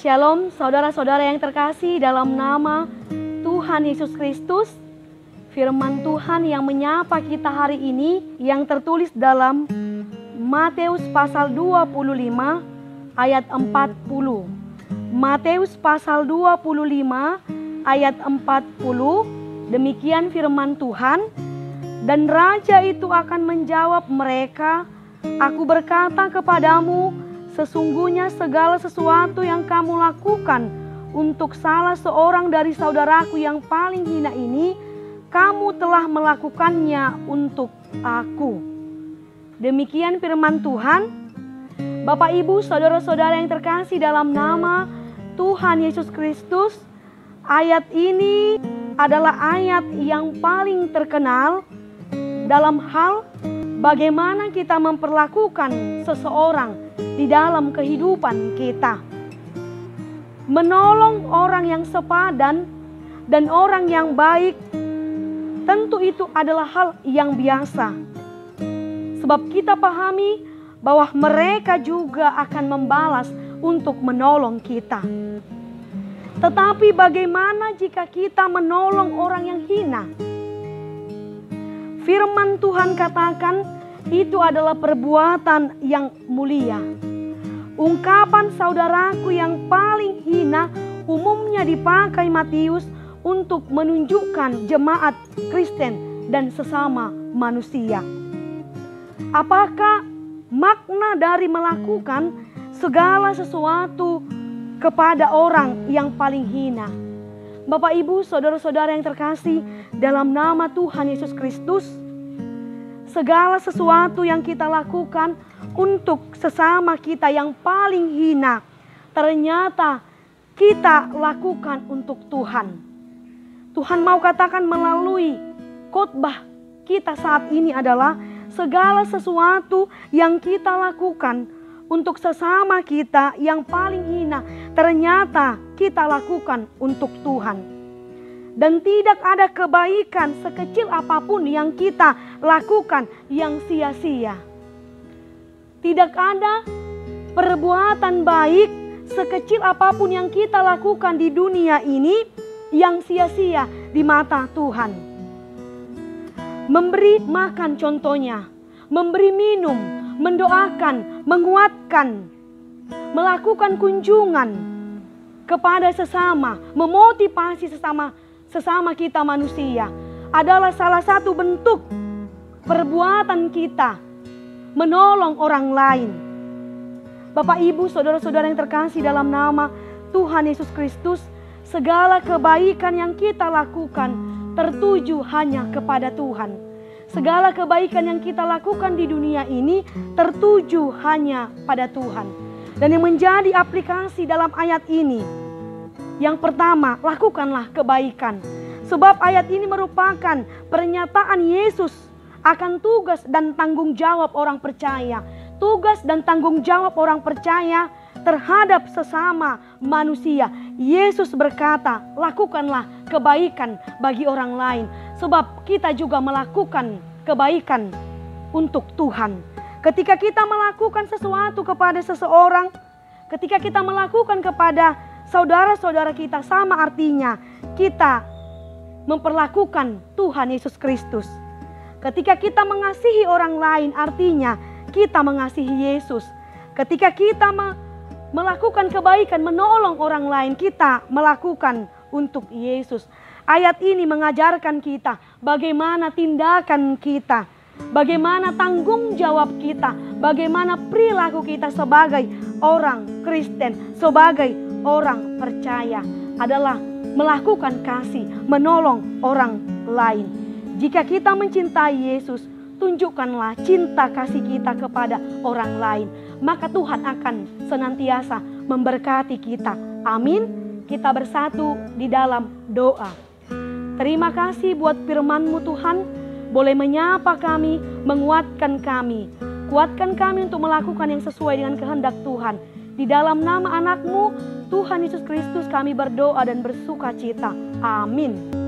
Shalom saudara-saudara yang terkasih dalam nama Tuhan Yesus Kristus. Firman Tuhan yang menyapa kita hari ini yang tertulis dalam Matius pasal 25 ayat 40. Matius pasal 25 ayat 40, demikian firman Tuhan. Dan raja itu akan menjawab mereka, "Aku berkata kepadamu, sesungguhnya segala sesuatu yang kamu lakukan untuk salah seorang dari saudaraku yang paling hina ini, kamu telah melakukannya untuk aku." Demikian firman Tuhan. Bapak, Ibu, saudara-saudara yang terkasih dalam nama Tuhan Yesus Kristus, ayat ini adalah ayat yang paling terkenal dalam hal bagaimana kita memperlakukan seseorang di dalam kehidupan kita. Menolong orang yang sepadan dan orang yang baik, tentu itu adalah hal yang biasa. Sebab kita pahami bahwa mereka juga akan membalas untuk menolong kita. Tetapi bagaimana jika kita menolong orang yang hina? Firman Tuhan katakan itu adalah perbuatan yang mulia. Ungkapan saudaraku yang paling hina umumnya dipakai Matius untuk menunjukkan jemaat Kristen dan sesama manusia. Apakah makna dari melakukan segala sesuatu kepada orang yang paling hina? Bapak, Ibu, saudara-saudara yang terkasih dalam nama Tuhan Yesus Kristus, segala sesuatu yang kita lakukan untuk sesama kita yang paling hina, ternyata kita lakukan untuk Tuhan. Tuhan mau katakan melalui khotbah kita saat ini adalah segala sesuatu yang kita lakukan untuk sesama kita yang paling hina, ternyata kita lakukan untuk Tuhan. Dan tidak ada kebaikan sekecil apapun yang kita lakukan yang sia-sia. Tidak ada perbuatan baik sekecil apapun yang kita lakukan di dunia ini yang sia-sia di mata Tuhan. Memberi makan contohnya, memberi minum, mendoakan, menguatkan, melakukan kunjungan kepada sesama, memotivasi sesama kita manusia adalah salah satu bentuk perbuatan kita menolong orang lain. Bapak, Ibu, saudara-saudara yang terkasih dalam nama Tuhan Yesus Kristus, segala kebaikan yang kita lakukan tertuju hanya kepada Tuhan. Segala kebaikan yang kita lakukan di dunia ini tertuju hanya pada Tuhan. Dan yang menjadi aplikasi dalam ayat ini, yang pertama, lakukanlah kebaikan. Sebab ayat ini merupakan pernyataan Yesus akan tugas dan tanggung jawab orang percaya. Tugas dan tanggung jawab orang percaya terhadap sesama manusia. Yesus berkata, lakukanlah kebaikan bagi orang lain. Sebab kita juga melakukan kebaikan untuk Tuhan. Ketika kita melakukan sesuatu kepada seseorang, ketika kita melakukan kepada saudara-saudara kita, sama artinya kita memperlakukan Tuhan Yesus Kristus. Ketika kita mengasihi orang lain, artinya kita mengasihi Yesus. Ketika kita melakukan kebaikan, menolong orang lain, kita melakukan untuk Yesus. Ayat ini mengajarkan kita bagaimana tindakan kita, bagaimana tanggung jawab kita, bagaimana perilaku kita sebagai orang Kristen, sebagai orang percaya adalah melakukan kasih, menolong orang lain. Jika kita mencintai Yesus, tunjukkanlah cinta kasih kita kepada orang lain, maka Tuhan akan senantiasa memberkati kita. Amin. Kita bersatu di dalam doa. Terima kasih buat firman-Mu Tuhan, boleh menyapa kami, menguatkan kami. Kuatkan kami untuk melakukan yang sesuai dengan kehendak Tuhan. Di dalam nama anak-Mu, Tuhan Yesus Kristus, kami berdoa dan bersuka cita. Amin.